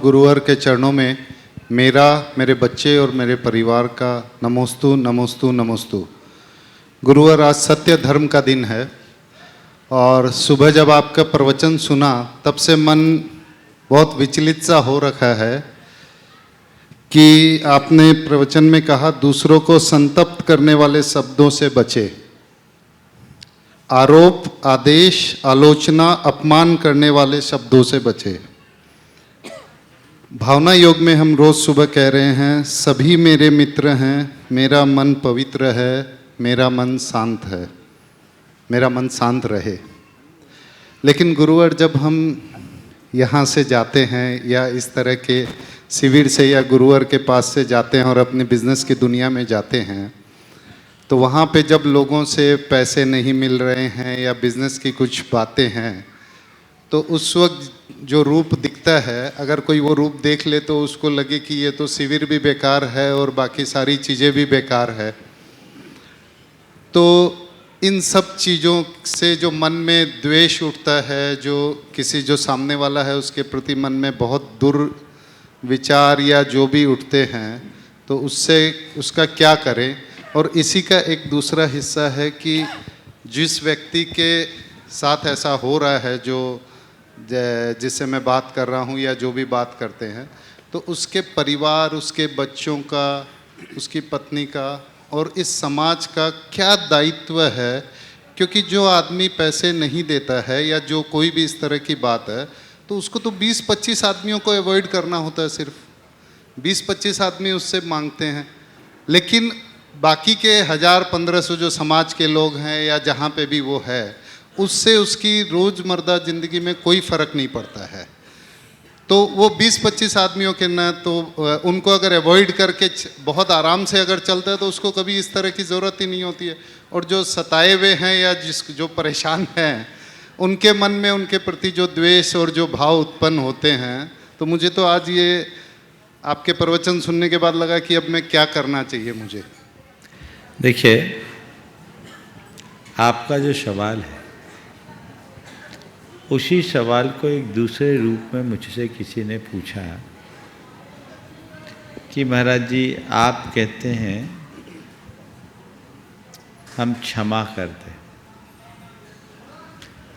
गुरुवर के चरणों में मेरा, मेरे बच्चे और मेरे परिवार का नमोस्तु नमोस्तु नमोस्तु। गुरुवर, आज सत्य धर्म का दिन है और सुबह जब आपका प्रवचन सुना तब से मन बहुत विचलित सा हो रखा है कि आपने प्रवचन में कहा दूसरों को संतप्त करने वाले शब्दों से बचे, आरोप, आदेश, आलोचना, अपमान करने वाले शब्दों से बचे। भावना योग में हम रोज सुबह कह रहे हैं सभी मेरे मित्र हैं, मेरा मन पवित्र है, मेरा मन शांत है, मेरा मन शांत रहे। लेकिन गुरुवर, जब हम यहाँ से जाते हैं या इस तरह के शिविर से या गुरुवर के पास से जाते हैं और अपने बिजनेस की दुनिया में जाते हैं, तो वहाँ पे जब लोगों से पैसे नहीं मिल रहे हैं या बिजनेस की कुछ बातें हैं, तो उस वक्त जो रूप दिखता है, अगर कोई वो रूप देख ले तो उसको लगे कि ये तो शिविर भी बेकार है और बाकी सारी चीज़ें भी बेकार है। तो इन सब चीज़ों से जो मन में द्वेष उठता है, जो किसी जो सामने वाला है उसके प्रति मन में बहुत दुर्विचार या जो भी उठते हैं, तो उससे उसका क्या करें। और इसी का एक दूसरा हिस्सा है कि जिस व्यक्ति के साथ ऐसा हो रहा है, जो जिससे मैं बात कर रहा हूँ या जो भी बात करते हैं, तो उसके परिवार, उसके बच्चों का, उसकी पत्नी का और इस समाज का क्या दायित्व है। क्योंकि जो आदमी पैसे नहीं देता है या जो कोई भी इस तरह की बात है, तो उसको तो 20-25 आदमियों को अवॉइड करना होता है। सिर्फ 20-25 आदमी उससे मांगते हैं, लेकिन बाकी के 1000-1500 जो समाज के लोग हैं या जहाँ पे भी वो है, उससे उसकी रोज़मर्रा ज़िंदगी में कोई फ़र्क नहीं पड़ता है। तो वो 20-25 आदमियों के न तो उनको अगर अवॉइड करके बहुत आराम से अगर चलता है तो उसको कभी इस तरह की ज़रूरत ही नहीं होती है। और जो सताए हुए हैं या जो परेशान हैं, उनके मन में उनके प्रति जो द्वेष और जो भाव उत्पन्न होते हैं, तो मुझे तो आज ये आपके प्रवचन सुनने के बाद लगा कि अब मैं क्या करना चाहिए मुझे। देखिए, आपका जो सवाल है उसी सवाल को एक दूसरे रूप में मुझसे किसी ने पूछा कि महाराज जी, आप कहते हैं हम क्षमा कर दें,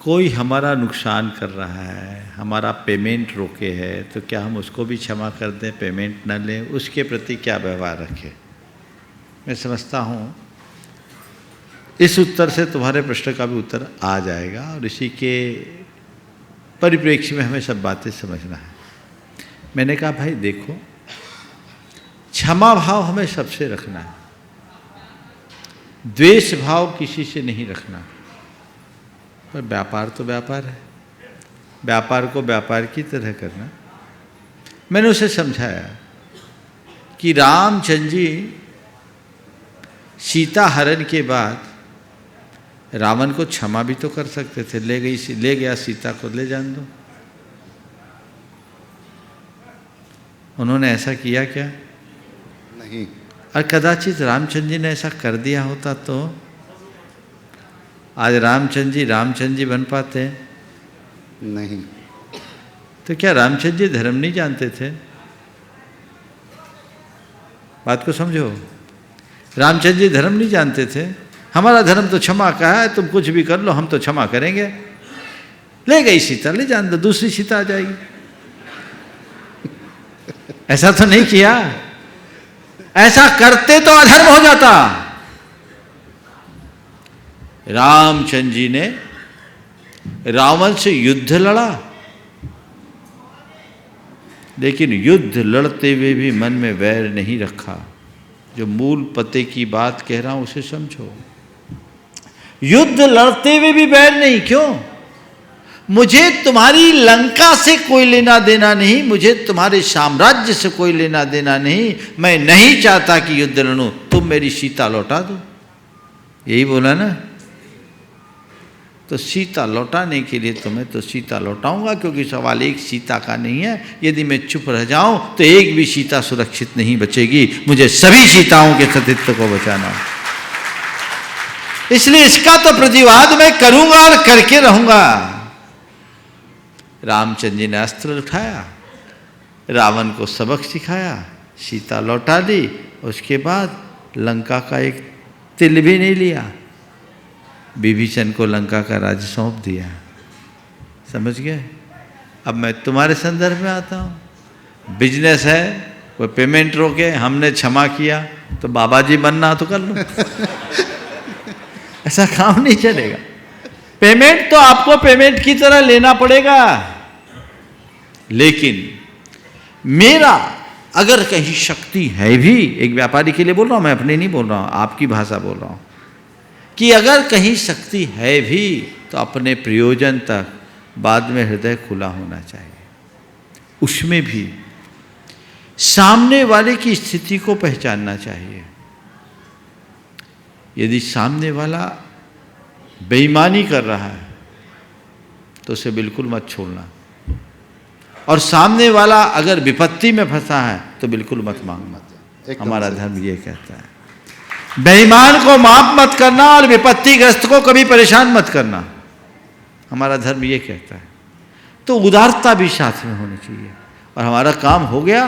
कोई हमारा नुकसान कर रहा है, हमारा पेमेंट रोके है, तो क्या हम उसको भी क्षमा कर दें, पेमेंट न लें, उसके प्रति क्या व्यवहार रखें। मैं समझता हूँ इस उत्तर से तुम्हारे प्रश्न का भी उत्तर आ जाएगा और इसी के परिप्रेक्ष्य में हमें सब बातें समझना है। मैंने कहा भाई देखो, क्षमा भाव हमें सबसे रखना है, द्वेष भाव किसी से नहीं रखना। पर व्यापार तो व्यापार है, व्यापार को व्यापार की तरह करना। मैंने उसे समझाया कि रामचंद्र जी सीता हरण के बाद रावण को क्षमा भी तो कर सकते थे, ले गया सीता को, ले जान दो। उन्होंने ऐसा किया क्या? नहीं। और कदाचित रामचंद्र जी ने ऐसा कर दिया होता तो आज रामचंद्र जी बन पाते? नहीं। तो क्या रामचंद्र जी धर्म नहीं जानते थे? बात को समझो, रामचंद्र जी धर्म नहीं जानते थे। हमारा धर्म तो क्षमा का है, तुम कुछ भी कर लो, हम तो क्षमा करेंगे। ले गई सीता, ले जान दो, दूसरी सीता आ जाएगी। ऐसा तो नहीं किया। ऐसा करते तो अधर्म हो जाता। रामचंद्र जी ने रावण से युद्ध लड़ा, लेकिन युद्ध लड़ते हुए भी मन में वैर नहीं रखा। जो मूल पते की बात कह रहा हूं उसे समझो। युद्ध लड़ते हुए भी वैर नहीं। क्यों? मुझे तुम्हारी लंका से कोई लेना देना नहीं, मुझे तुम्हारे साम्राज्य से कोई लेना देना नहीं, मैं नहीं चाहता कि युद्ध लड़ूं, तुम मेरी सीता लौटा दो। यही बोला ना। तो सीता लौटाने के लिए तुम्हें तो सीता लौटाऊंगा, क्योंकि सवाल एक सीता का नहीं है। यदि मैं चुप रह जाऊं तो एक भी सीता सुरक्षित नहीं बचेगी, मुझे सभी सीताओं के सतीत्व को बचाना। इसलिए इसका तो प्रतिवाद मैं करूंगा और करके रहूंगा। रामचंद्र जी ने अस्त्र उठाया रावण को सबक सिखाया, सीता लौटा दी, उसके बाद लंका का एक तिल भी नहीं लिया, विभीषण को लंका का राज्य सौंप दिया। समझ गए? अब मैं तुम्हारे संदर्भ में आता हूँ। बिजनेस है, कोई पेमेंट रोके, हमने क्षमा किया तो बाबा जी बनना तो कर लो। ऐसा काम नहीं चलेगा। पेमेंट तो आपको पेमेंट की तरह लेना पड़ेगा, लेकिन मेरा अगर कहीं शक्ति है भी, एक व्यापारी के लिए बोल रहा हूं मैं, अपने नहीं बोल रहा हूं, आपकी भाषा बोल रहा हूं, कि अगर कहीं शक्ति है भी तो अपने प्रयोजन तक, बाद में हृदय खुला होना चाहिए। उसमें भी सामने वाले की स्थिति को पहचानना चाहिए। यदि सामने वाला बेईमानी कर रहा है तो उसे बिल्कुल मत छोड़ना, और सामने वाला अगर विपत्ति में फंसा है तो बिल्कुल मत मांगना। हमारा धर्म ये कहता है, बेईमान को माफ मत करना और विपत्तिग्रस्त को कभी परेशान मत करना। हमारा धर्म ये कहता है। तो उदारता भी साथ में होनी चाहिए। और हमारा काम हो गया,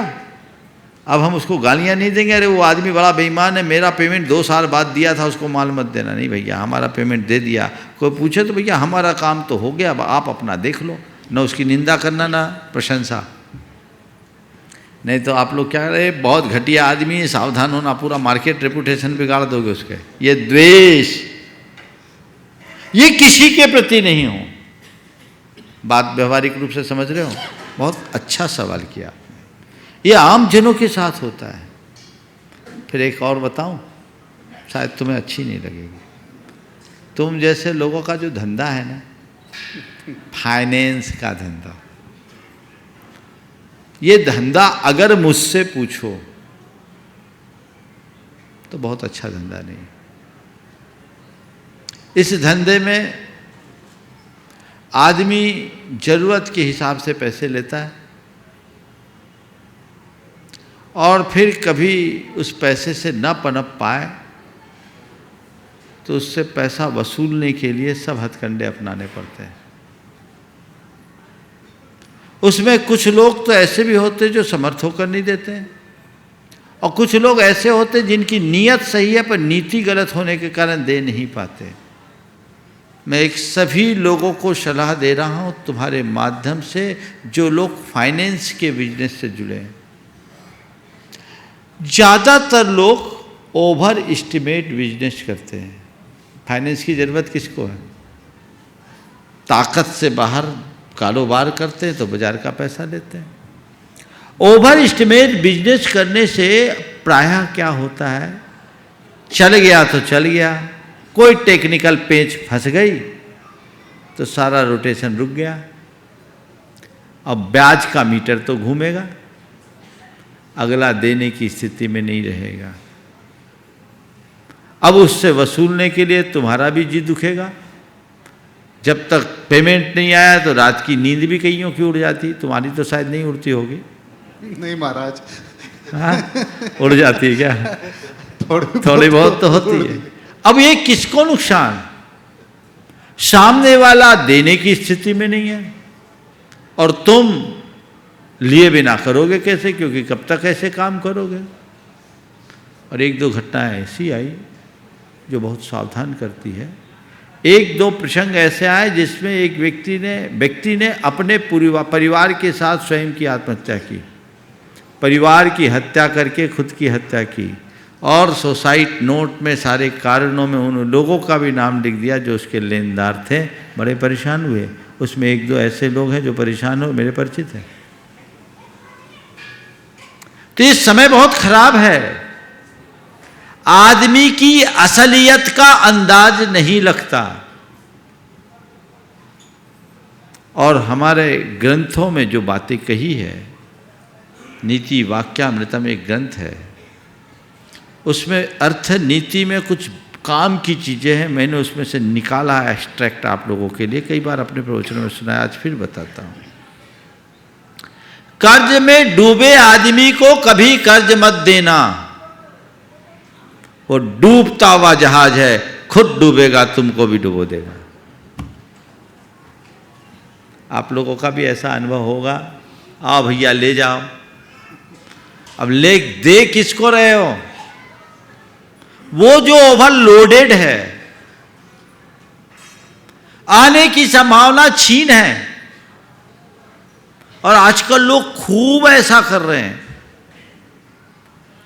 अब हम उसको गालियां नहीं देंगे, अरे वो आदमी बड़ा बेईमान है, मेरा पेमेंट 2 साल बाद दिया था, उसको माल मत देना। नहीं भैया, हमारा पेमेंट दे दिया। कोई पूछे तो भैया हमारा काम तो हो गया, अब आप अपना देख लो। न उसकी निंदा करना, ना प्रशंसा। नहीं तो आप लोग क्या रहे, बहुत घटिया आदमी है, सावधान होना, पूरा मार्केट रेपुटेशन बिगाड़ दोगे उसके। ये द्वेष, ये किसी के प्रति नहीं हो। बात व्यवहारिक रूप से समझ रहे हो? बहुत अच्छा सवाल किया। ये आम जनों के साथ होता है। फिर एक और बताऊं, शायद तुम्हें अच्छी नहीं लगेगी। तुम जैसे लोगों का जो धंधा है ना, फाइनेंस का धंधा, ये धंधा अगर मुझसे पूछो तो बहुत अच्छा धंधा नहीं। इस धंधे में आदमी जरूरत के हिसाब से पैसे लेता है और फिर कभी उस पैसे से न पनप पाए तो उससे पैसा वसूलने के लिए सब हथकंडे अपनाने पड़ते हैं। उसमें कुछ लोग तो ऐसे भी होते जो समर्थ होकर नहीं देते हैं, और कुछ लोग ऐसे होते जिनकी नीयत सही है पर नीति गलत होने के कारण दे नहीं पाते। मैं एक सभी लोगों को सलाह दे रहा हूं तुम्हारे माध्यम से, जो लोग फाइनेंस के बिजनेस से जुड़े हैं। ज़्यादातर लोग ओवर एस्टिमेट बिजनेस करते हैं। फाइनेंस की ज़रूरत किसको है? ताकत से बाहर कारोबार करते हैं तो बाजार का पैसा लेते हैं। ओवर एस्टिमेट बिजनेस करने से प्रायः क्या होता है, चल गया तो चल गया, कोई टेक्निकल पेच फंस गई तो सारा रोटेशन रुक गया। अब ब्याज का मीटर तो घूमेगा, अगला देने की स्थिति में नहीं रहेगा। अब उससे वसूलने के लिए तुम्हारा भी जी दुखेगा। जब तक पेमेंट नहीं आया तो रात की नींद भी कईयों की उड़ जाती, तुम्हारी तो शायद नहीं उड़ती होगी। नहीं महाराज। हाँ, उड़ जाती है क्या? थोड़ी बहुत तो होती है। अब ये किसको नुकसान? सामने वाला देने की स्थिति में नहीं है और तुम लिए बिना करोगे कैसे, क्योंकि कब तक ऐसे काम करोगे। और 1-2 घटनाएं ऐसी आई जो बहुत सावधान करती है। 1-2 प्रसंग ऐसे आए जिसमें एक व्यक्ति ने अपने परिवार के साथ स्वयं की आत्महत्या की, परिवार की हत्या करके खुद की हत्या की, और सुसाइड नोट में सारे कारणों में उन लोगों का भी नाम लिख दिया जो उसके लेनदार थे। बड़े परेशान हुए। उसमें 1-2 ऐसे लोग हैं जो परेशान हो, मेरे परिचित हैं। तो ये समय बहुत खराब है। आदमी की असलियत का अंदाज नहीं लगता। और हमारे ग्रंथों में जो बातें कही है, नीति वाक्यामृतम एक ग्रंथ है, उसमें अर्थ नीति में कुछ काम की चीज़ें हैं। मैंने उसमें से निकाला है एक्सट्रैक्ट आप लोगों के लिए, कई बार अपने प्रवचनों में सुनाया, आज फिर बताता हूँ। कर्ज में डूबे आदमी को कभी कर्ज मत देना। वो डूबता हुआ जहाज है, खुद डूबेगा, तुमको भी डुबो देगा। आप लोगों का भी ऐसा अनुभव होगा। आओ भैया ले जाओ, अब दे किसको रहे हो? वो जो ओवरलोडेड है, आने की संभावना छीन है, और आजकल लोग खूब ऐसा कर रहे हैं।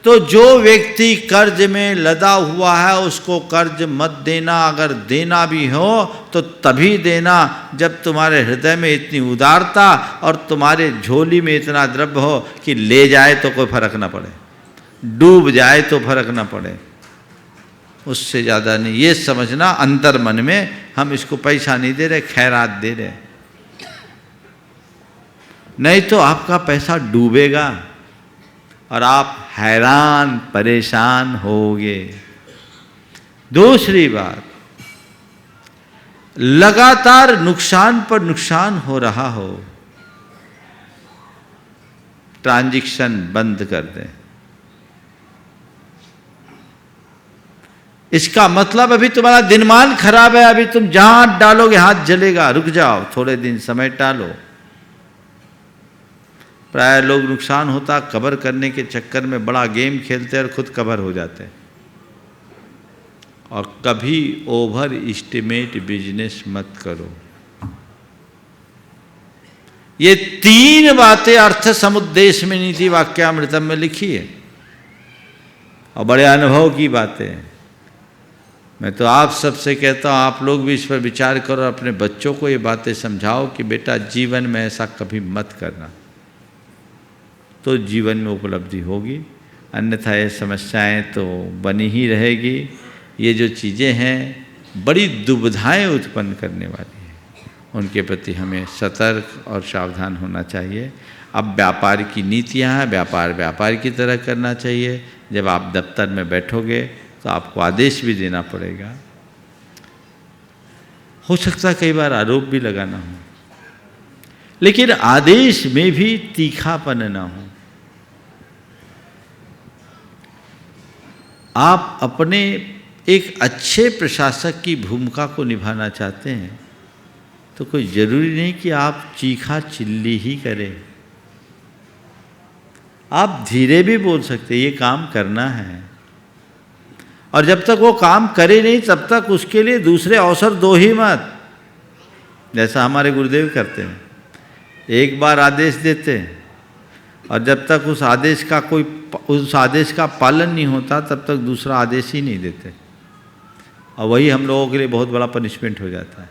तो जो व्यक्ति कर्ज में लदा हुआ है उसको कर्ज मत देना। अगर देना भी हो तो तभी देना जब तुम्हारे हृदय में इतनी उदारता और तुम्हारे झोली में इतना द्रव्य हो कि ले जाए तो कोई फर्क ना पड़े, डूब जाए तो फर्क ना पड़े, उससे ज़्यादा नहीं। ये समझना अंतर मन में हम इसको पैसा नहीं दे रहे, खैरात दे रहे, नहीं तो आपका पैसा डूबेगा और आप हैरान परेशान होगे। दूसरी बात, लगातार नुकसान पर नुकसान हो रहा हो, ट्रांजैक्शन बंद कर दें। इसका मतलब अभी तुम्हारा दिनमान खराब है, अभी तुम जहां हाथ डालोगे हाथ जलेगा, रुक जाओ, थोड़े दिन समय टालो। प्राय लोग नुकसान होता कवर करने के चक्कर में बड़ा गेम खेलते हैं और खुद कवर हो जाते हैं। और कभी ओवर एस्टिमेट बिजनेस मत करो। ये 3 बातें अर्थ समुद्देश में नीति वाक्यामृतम में लिखी है और बड़े अनुभव की बातें हैं। मैं तो आप सबसे कहता हूँ, आप लोग भी इस पर विचार करो, अपने बच्चों को ये बातें समझाओ कि बेटा जीवन में ऐसा कभी मत करना, तो जीवन में उपलब्धि होगी, अन्यथा ये समस्याएं तो बनी ही रहेगी। ये जो चीज़ें हैं बड़ी दुविधाएं उत्पन्न करने वाली हैं, उनके प्रति हमें सतर्क और सावधान होना चाहिए। अब व्यापार की नीतियां हैं, व्यापार की तरह करना चाहिए। जब आप दफ्तर में बैठोगे तो आपको आदेश भी देना पड़ेगा। हो सकता है कई बार आरोप भी लगाना हो, लेकिन आदेश में भी तीखापन ना हो। आप अपने एक अच्छे प्रशासक की भूमिका को निभाना चाहते हैं तो कोई ज़रूरी नहीं कि आप चीखा चिल्ली ही करें। आप धीरे भी बोल सकते, ये काम करना है, और जब तक वो काम करे नहीं तब तक उसके लिए दूसरे अवसर दो ही मत। जैसा हमारे गुरुदेव करते हैं, एक बार आदेश देते हैं और जब तक उस आदेश का पालन नहीं होता तब तक दूसरा आदेश ही नहीं देते, और वही हम लोगों के लिए बहुत बड़ा पनिशमेंट हो जाता है।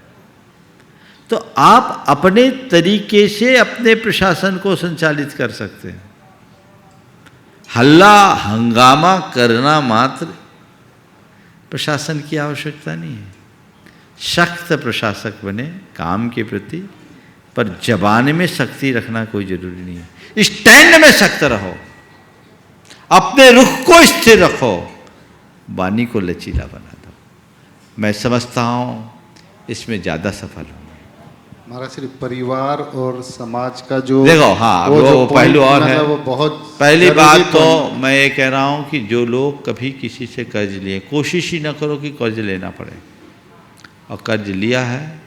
तो आप अपने तरीके से अपने प्रशासन को संचालित कर सकते हैं। हल्ला हंगामा करना मात्र प्रशासन की आवश्यकता नहीं है। सख्त प्रशासक बने काम के प्रति, पर जबान में सख्ती रखना कोई जरूरी नहीं है। स्टैंड में सख्त रहो, अपने रुख को स्थिर रखो, वाणी को लचीला बना दो। मैं समझता हूँ इसमें ज़्यादा सफल हूँ। हमारा सिर्फ परिवार और समाज का जो देखो, हाँ वो पहलू और है। वो बहुत पहली बात तो मैं ये कह रहा हूँ कि जो लोग कभी किसी से कर्ज लिए, कोशिश ही ना करो कि कर्ज लेना पड़े, और कर्ज लिया है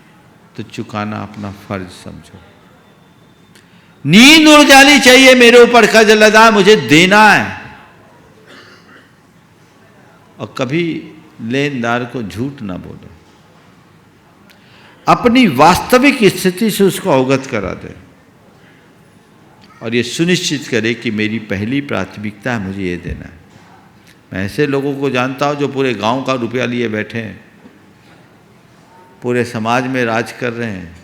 तो चुकाना अपना फर्ज समझो। नींद उड़ जानी चाहिए, मेरे ऊपर कर्ज लदा है, मुझे देना है। और कभी लेनदार को झूठ ना बोलो, अपनी वास्तविक स्थिति से उसको अवगत करा दे, और ये सुनिश्चित करे कि मेरी पहली प्राथमिकता है, मुझे ये देना है। मैं ऐसे लोगों को जानता हूँ जो पूरे गांव का रुपया लिए बैठे हैं, पूरे समाज में राज कर रहे हैं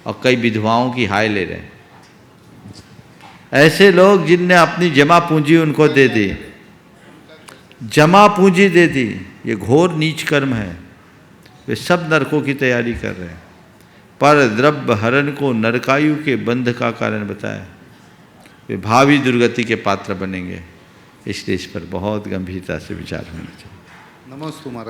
और कई विधवाओं की हाय ले रहे हैं। ऐसे लोग जिनने अपनी जमा पूंजी उनको दे दी, जमा पूंजी दे दी, ये घोर नीच कर्म है। वे सब नरकों की तैयारी कर रहे हैं। पर द्रव्य हरण को नरकायु के बंध का कारण बताया, वे भावी दुर्गति के पात्र बनेंगे। इसलिए इस पर बहुत गंभीरता से विचार होना चाहिए। नमस्ते महाराज।